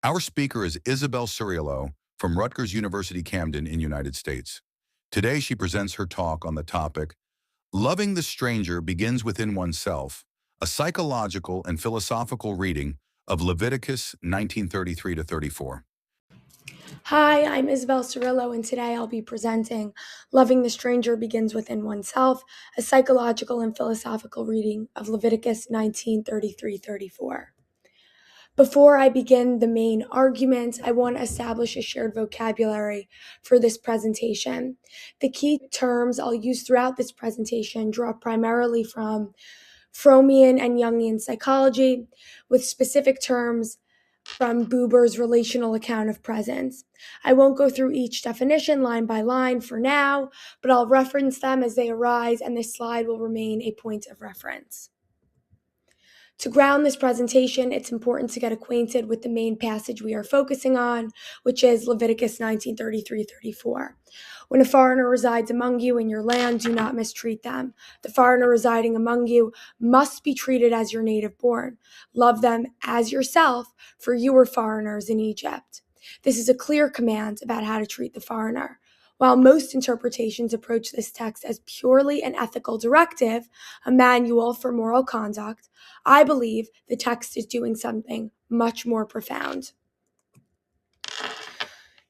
Our speaker is Isabelle Surielow from Rutgers University-Camden in United States. Today she presents her talk on the topic, Loving the Stranger Begins Within Oneself, a psychological and philosophical reading of Leviticus 19:33-34. Hi, I'm Isabelle Surielow, and today I'll be presenting Loving the Stranger Begins Within Oneself, a psychological and philosophical reading of Leviticus 19:33-34. Before I begin the main argument, I want to establish a shared vocabulary for this presentation. The key terms I'll use throughout this presentation draw primarily from Freudian and Jungian psychology, with specific terms from Buber's relational account of presence. I won't go through each definition line by line for now, but I'll reference them as they arise, and this slide will remain a point of reference. To ground this presentation, it's important to get acquainted with the main passage we are focusing on, which is Leviticus 19:33-34. When a foreigner resides among you in your land, do not mistreat them. The foreigner residing among you must be treated as your native born. Love them as yourself, for you were foreigners in Egypt. This is a clear command about how to treat the foreigner. While most interpretations approach this text as purely an ethical directive, a manual for moral conduct, I believe the text is doing something much more profound.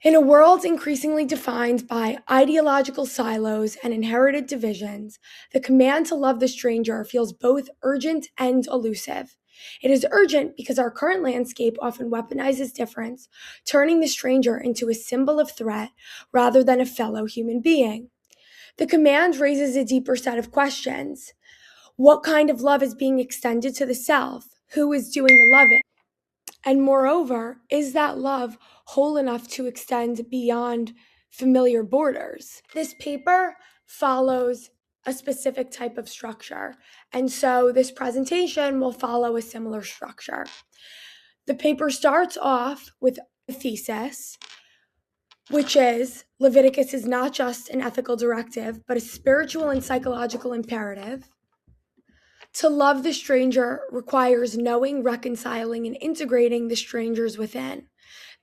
In a world increasingly defined by ideological silos and inherited divisions, the command to love the stranger feels both urgent and elusive. It is urgent because our current landscape often weaponizes difference, turning the stranger into a symbol of threat rather than a fellow human being. The command raises a deeper set of questions. What kind of love is being extended to the self? Who is doing the loving? And moreover, is that love whole enough to extend beyond familiar borders? This paper follows a specific type of structure, and so this presentation will follow a similar structure. The paper starts off with a thesis, which is Leviticus is not just an ethical directive, but a spiritual and psychological imperative. To love the stranger requires knowing, reconciling, and integrating the strangers within,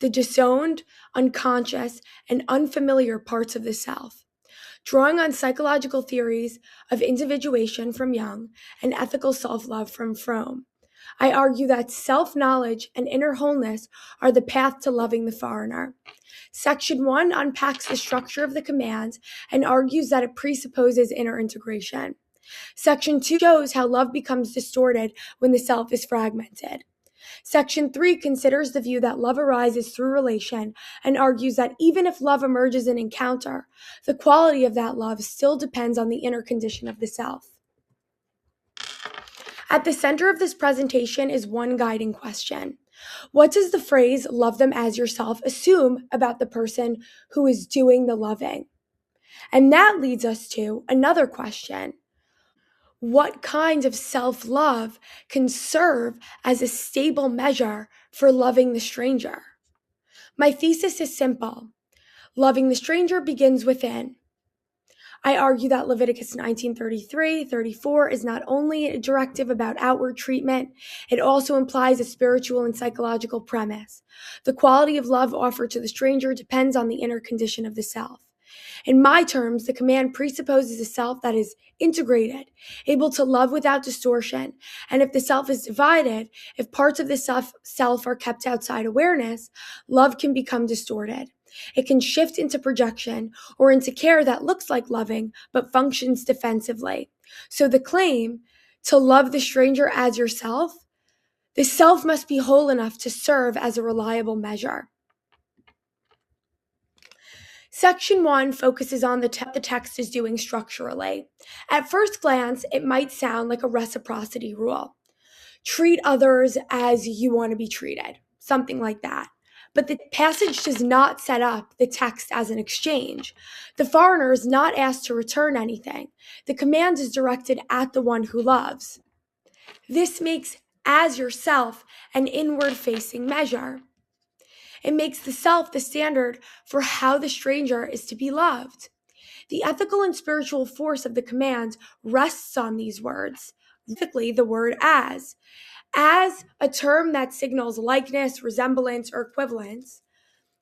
the disowned, unconscious, and unfamiliar parts of the self. Drawing on psychological theories of individuation from Jung and ethical self-love from Fromm, I argue that self-knowledge and inner wholeness are the path to loving the foreigner. Section 1 unpacks the structure of the command and argues that it presupposes inner integration. Section 2 shows how love becomes distorted when the self is fragmented. Section 3 considers the view that love arises through relation and argues that even if love emerges in encounter, the quality of that love still depends on the inner condition of the self. At the center of this presentation is one guiding question. What does the phrase "love them as yourself" assume about the person who is doing the loving? And that leads us to another question. What kind of self-love can serve as a stable measure for loving the stranger? My thesis is simple. Loving the stranger begins within. I argue that Leviticus 19:33-34 is not only a directive about outward treatment, it also implies a spiritual and psychological premise. The quality of love offered to the stranger depends on the inner condition of the self. In my terms, the command presupposes a self that is integrated, able to love without distortion, and if the self is divided, if parts of the self are kept outside awareness, love can become distorted. It can shift into projection or into care that looks like loving but functions defensively. So the claim to love the stranger as yourself, the self must be whole enough to serve as a reliable measure. Section 1 focuses on the text is doing structurally. At first glance, it might sound like a reciprocity rule. Treat others as you want to be treated, something like that. But the passage does not set up the text as an exchange. The foreigner is not asked to return anything. The command is directed at the one who loves. This makes as yourself an inward-facing measure. It makes the self the standard for how the stranger is to be loved. The ethical and spiritual force of the command rests on these words, specifically the word as. As a term that signals likeness, resemblance, or equivalence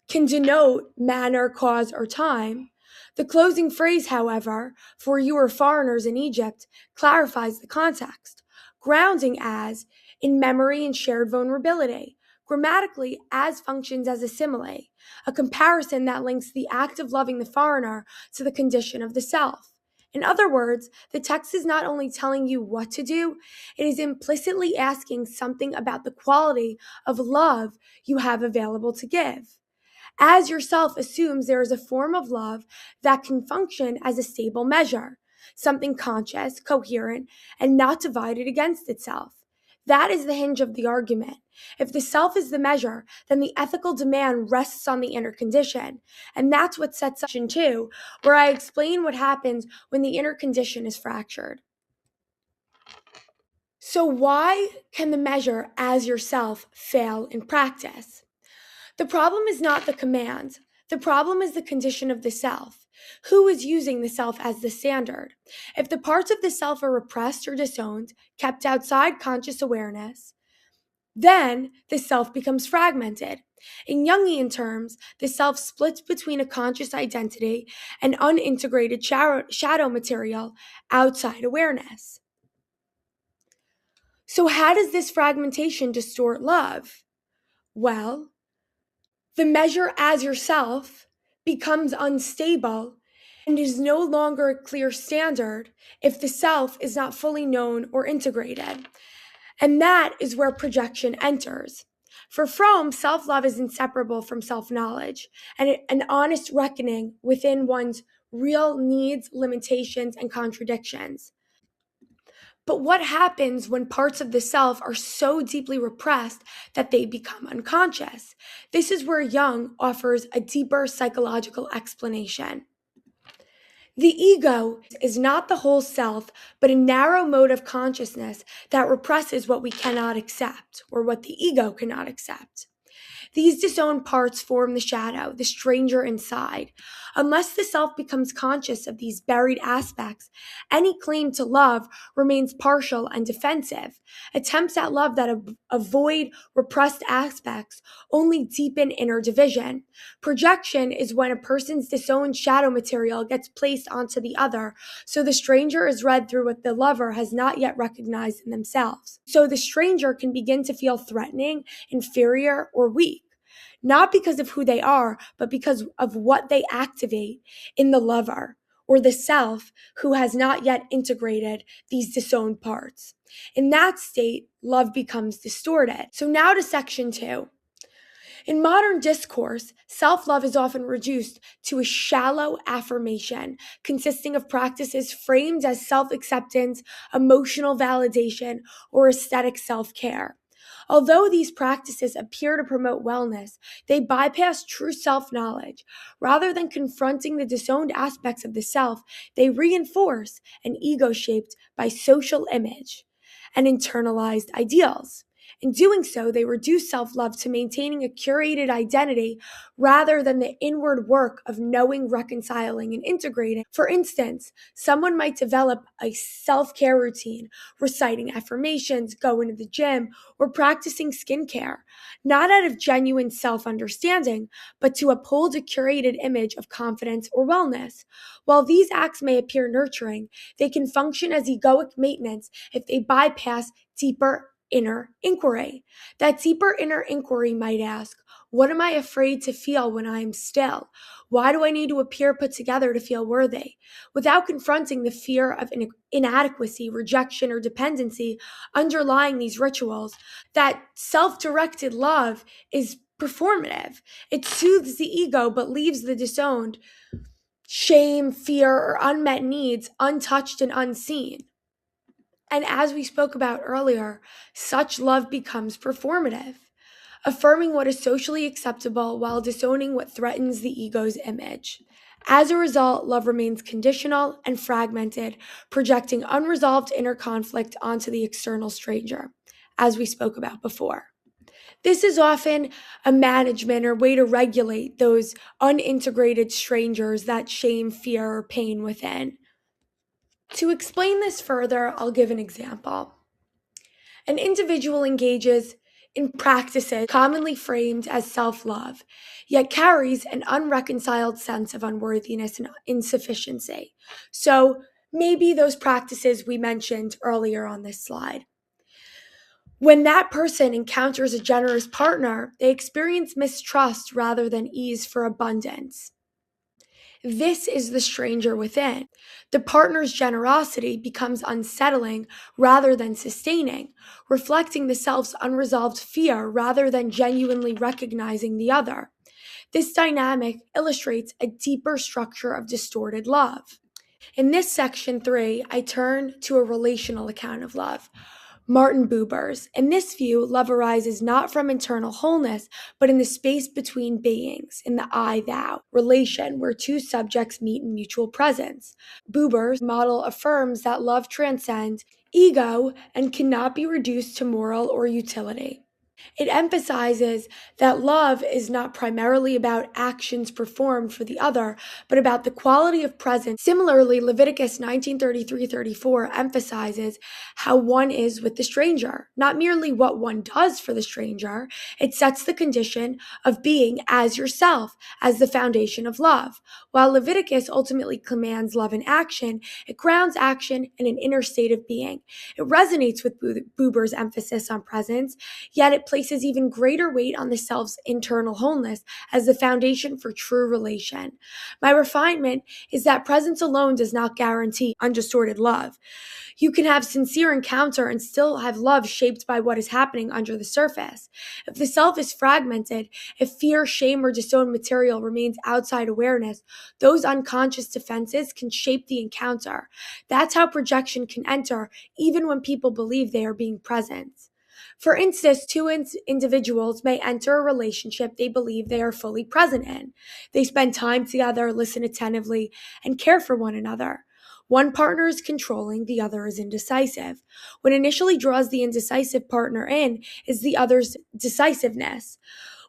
can denote manner, cause, or time, the closing phrase, however, for you are foreigners in Egypt, clarifies the context, grounding as in memory and shared vulnerability, grammatically as functions as a simile, a comparison that links the act of loving the foreigner to the condition of the self. In other words, the text is not only telling you what to do, it is implicitly asking something about the quality of love you have available to give. As yourself assumes there is a form of love that can function as a stable measure, something conscious, coherent, and not divided against itself. That is the hinge of the argument. If the self is the measure, then the ethical demand rests on the inner condition. And that's what sets up section 2, where I explain what happens when the inner condition is fractured. So, why can the measure as yourself fail in practice? The problem is not the command. The problem is the condition of the self. Who is using the self as the standard? If the parts of the self are repressed or disowned, kept outside conscious awareness, then the self becomes fragmented. In Jungian terms, the self splits between a conscious identity and unintegrated shadow material outside awareness. So, how does this fragmentation distort love? Well, the measure as yourself becomes unstable and is no longer a clear standard if the self is not fully known or integrated. And that is where projection enters. For Fromm, self love is inseparable from self knowledge and an honest reckoning within one's real needs, limitations, and contradictions. But what happens when parts of the self are so deeply repressed that they become unconscious? This is where Jung offers a deeper psychological explanation. The ego is not the whole self, but a narrow mode of consciousness that represses what we cannot accept, or what the ego cannot accept. These disowned parts form the shadow, the stranger inside. Unless the self becomes conscious of these buried aspects, any claim to love remains partial and defensive. Attempts at love that avoid repressed aspects only deepen inner division. Projection is when a person's disowned shadow material gets placed onto the other, so the stranger is read through what the lover has not yet recognized in themselves. So the stranger can begin to feel threatening, inferior, or weak, not because of who they are, but because of what they activate in the lover or the self who has not yet integrated these disowned parts. In that state, love becomes distorted. So now to section 2. In modern discourse, self-love is often reduced to a shallow affirmation consisting of practices framed as self-acceptance, emotional validation, or aesthetic self-care. Although these practices appear to promote wellness, they bypass true self-knowledge. Rather than confronting the disowned aspects of the self, they reinforce an ego shaped by social image and internalized ideals. In doing so, they reduce self-love to maintaining a curated identity rather than the inward work of knowing, reconciling, and integrating. For instance, someone might develop a self-care routine, reciting affirmations, going to the gym, or practicing skincare, not out of genuine self-understanding, but to uphold a curated image of confidence or wellness. While these acts may appear nurturing, they can function as egoic maintenance if they bypass deeper inner inquiry. That deeper inner inquiry might ask, what am I afraid to feel when I am still? Why do I need to appear put together to feel worthy? Without confronting the fear of inadequacy, rejection, or dependency underlying these rituals, that self-directed love is performative. It soothes the ego but leaves the disowned, shame, fear, or unmet needs untouched and unseen. And as we spoke about earlier, such love becomes performative, affirming what is socially acceptable while disowning what threatens the ego's image. As a result, love remains conditional and fragmented, projecting unresolved inner conflict onto the external stranger, as we spoke about before. This is often a management or way to regulate those unintegrated strangers that shame, fear, or pain within. To explain this further, I'll give an example. An individual engages in practices commonly framed as self-love, yet carries an unreconciled sense of unworthiness and insufficiency. So maybe those practices we mentioned earlier on this slide. When that person encounters a generous partner, they experience mistrust rather than ease for abundance. This is the stranger within. The partner's generosity becomes unsettling rather than sustaining, reflecting the self's unresolved fear rather than genuinely recognizing the other. This dynamic illustrates a deeper structure of distorted love. In this section 3, I turn to a relational account of love. Martin Buber's. In this view, love arises not from internal wholeness, but in the space between beings, in the I-thou relation where two subjects meet in mutual presence. Buber's model affirms that love transcends ego and cannot be reduced to moral or utility. It emphasizes that love is not primarily about actions performed for the other, but about the quality of presence. Similarly, Leviticus 19:33-34 emphasizes how one is with the stranger, not merely what one does for the stranger. It sets the condition of being as yourself, as the foundation of love. While Leviticus ultimately commands love in action, it grounds action in an inner state of being. It resonates with Buber's emphasis on presence, yet it places even greater weight on the self's internal wholeness as the foundation for true relation. My refinement is that presence alone does not guarantee undistorted love. You can have sincere encounter and still have love shaped by what is happening under the surface. If the self is fragmented, if fear, shame, or disowned material remains outside awareness, those unconscious defenses can shape the encounter. That's how projection can enter, even when people believe they are being present. For instance, two individuals may enter a relationship they believe they are fully present in. They spend time together, listen attentively, and care for one another. One partner is controlling, the other is indecisive. What initially draws the indecisive partner in is the other's decisiveness.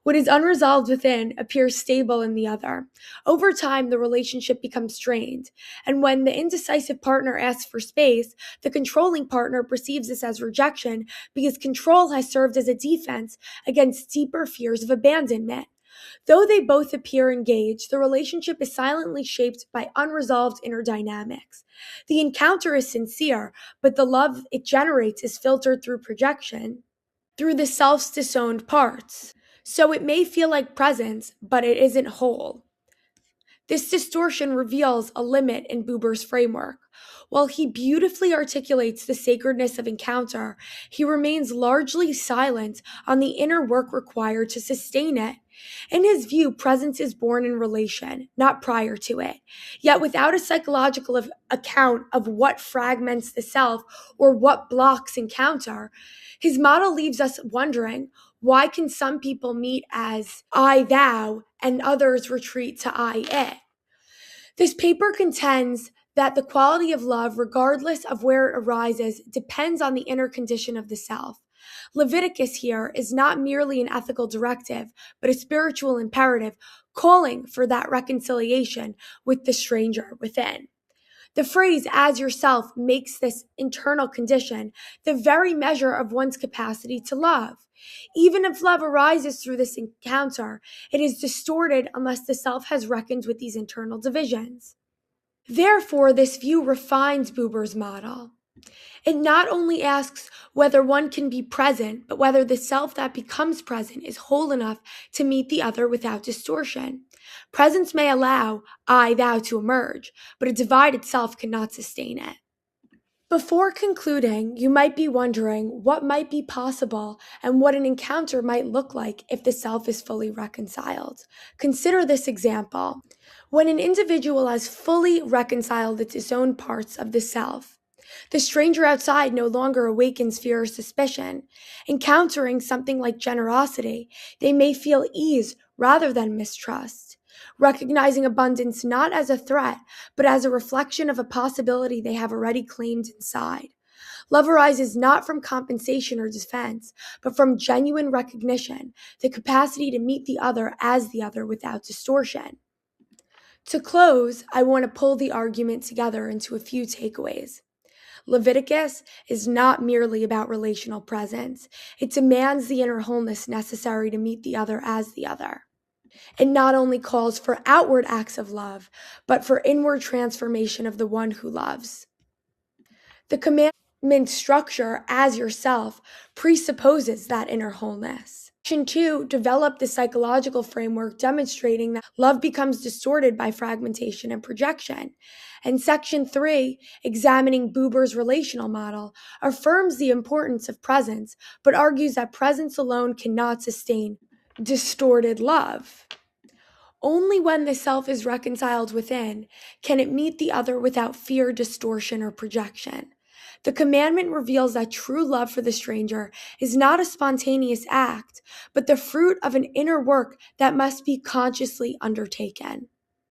What is unresolved within appears stable in the other. Over time, the relationship becomes strained, and when the indecisive partner asks for space, the controlling partner perceives this as rejection because control has served as a defense against deeper fears of abandonment. Though they both appear engaged, the relationship is silently shaped by unresolved inner dynamics. The encounter is sincere, but the love it generates is filtered through projection, through the self's disowned parts. So it may feel like presence, but it isn't whole. This distortion reveals a limit in Buber's framework. While he beautifully articulates the sacredness of encounter, he remains largely silent on the inner work required to sustain it. In his view, presence is born in relation, not prior to it. Yet without a psychological account of what fragments the self or what blocks encounter, his model leaves us wondering, why can some people meet as I thou and others retreat to I it? This paper contends that the quality of love, regardless of where it arises, depends on the inner condition of the self. Leviticus here is not merely an ethical directive, but a spiritual imperative calling for that reconciliation with the stranger within. The phrase as yourself makes this internal condition the very measure of one's capacity to love. Even if love arises through this encounter, it is distorted unless the self has reckoned with these internal divisions. Therefore, this view refines Buber's model. It not only asks whether one can be present, but whether the self that becomes present is whole enough to meet the other without distortion. Presence may allow I thou to emerge, but a divided self cannot sustain it. Before concluding, you might be wondering what might be possible and what an encounter might look like if the self is fully reconciled. Consider this example. When an individual has fully reconciled the disowned parts of the self, the stranger outside no longer awakens fear or suspicion. Encountering something like generosity, they may feel ease rather than mistrust, recognizing abundance not as a threat, but as a reflection of a possibility they have already claimed inside. Love arises not from compensation or defense, but from genuine recognition, the capacity to meet the other as the other without distortion. To close, I want to pull the argument together into a few takeaways. Leviticus is not merely about relational presence. It demands the inner wholeness necessary to meet the other as the other. It not only calls for outward acts of love, but for inward transformation of the one who loves. The commandment structure, as yourself, presupposes that inner wholeness. Section 2 developed the psychological framework demonstrating that love becomes distorted by fragmentation and projection. And Section 3, examining Buber's relational model, affirms the importance of presence, but argues that presence alone cannot sustain distorted love. Only when the self is reconciled within can it meet the other without fear, distortion, or projection. The commandment reveals that true love for the stranger is not a spontaneous act, but the fruit of an inner work that must be consciously undertaken.